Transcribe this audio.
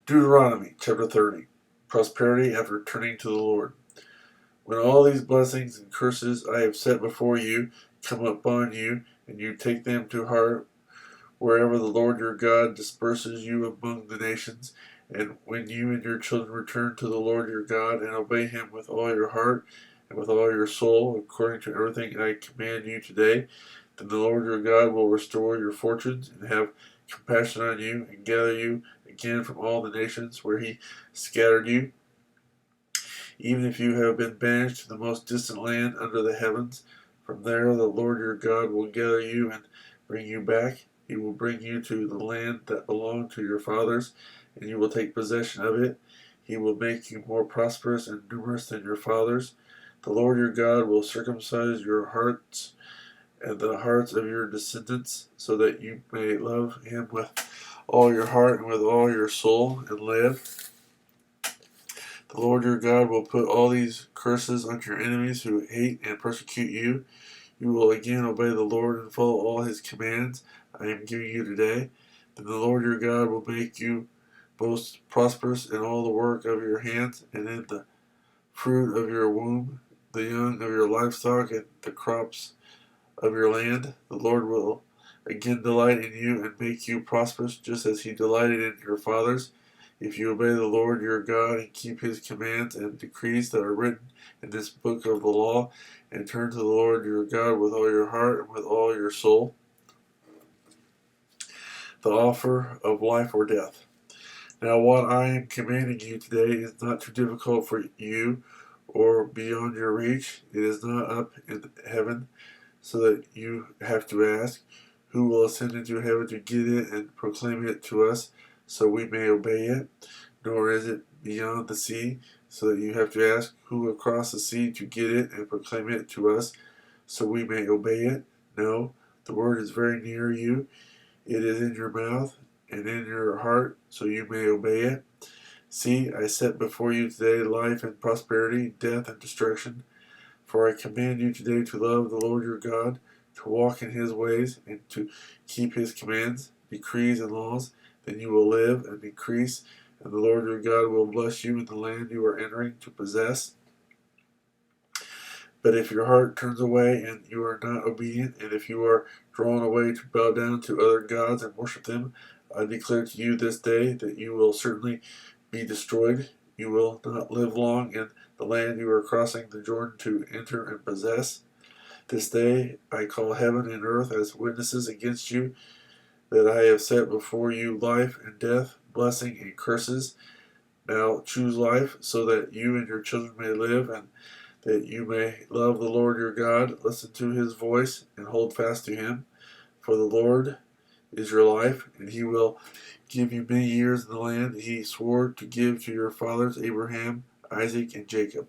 Deuteronomy chapter 30. Prosperity after turning to the Lord. When all these blessings and curses I have set before you come upon you, and you take them to heart wherever the Lord your God disperses you among the nations, and when you and your children return to the Lord your God and obey him with all your heart and with all your soul, according to everything I command you today, then the Lord your God will restore your fortunes and have compassion on you and gather you again from all the nations where he scattered you. Even if you have been banished to the most distant land under the heavens, from there the Lord your God will gather you and bring you back. He will bring you to the land that belonged to your fathers, and you will take possession of it. He will make you more prosperous and numerous than your fathers. The Lord your God will circumcise your hearts and the hearts of your descendants, so that you may love him with all your heart and with all your soul and live. The Lord your God will put all these curses on your enemies who hate and persecute you. You will again obey the Lord and follow all his commands I am giving you today. Then the Lord your God will make you most prosperous in all the work of your hands and in the fruit of your womb, the young of your livestock, and the crops of your land. The Lord will again delight in you and make you prosperous, just as he delighted in your fathers, if you obey the Lord your God and keep his commands and decrees that are written in this book of the law, and turn to the Lord your God with all your heart and with all your soul. The offer of life or death. Now what I am commanding you today is not too difficult for you or beyond your reach. It is not up in heaven, so that you have to ask, who will ascend into heaven to get it and proclaim it to us, so we may obey it? Nor is it beyond the sea, so that you have to ask, who will cross the sea to get it and proclaim it to us, so we may obey it? No, the word is very near you. It is in your mouth and in your heart, so you may obey it. See, I set before you today life and prosperity, death and destruction. For I command you today to love the Lord your God, to walk in his ways, and to keep his commands, decrees, and laws. Then you will live and increase, and the Lord your God will bless you in the land you are entering to possess. But if your heart turns away and you are not obedient, and if you are drawn away to bow down to other gods and worship them, I declare to you this day that you will certainly be destroyed. You will not live long in the land you are crossing the Jordan to enter and possess. This day I call heaven and earth as witnesses against you, that I have set before you life and death, blessing and curses. Now choose life, so that you and your children may live, and that you may love the Lord your God, listen to his voice, and hold fast to him. For the Lord is your life, and he will give you many years in the land he swore to give to your fathers Abraham, Isaac, and Jacob.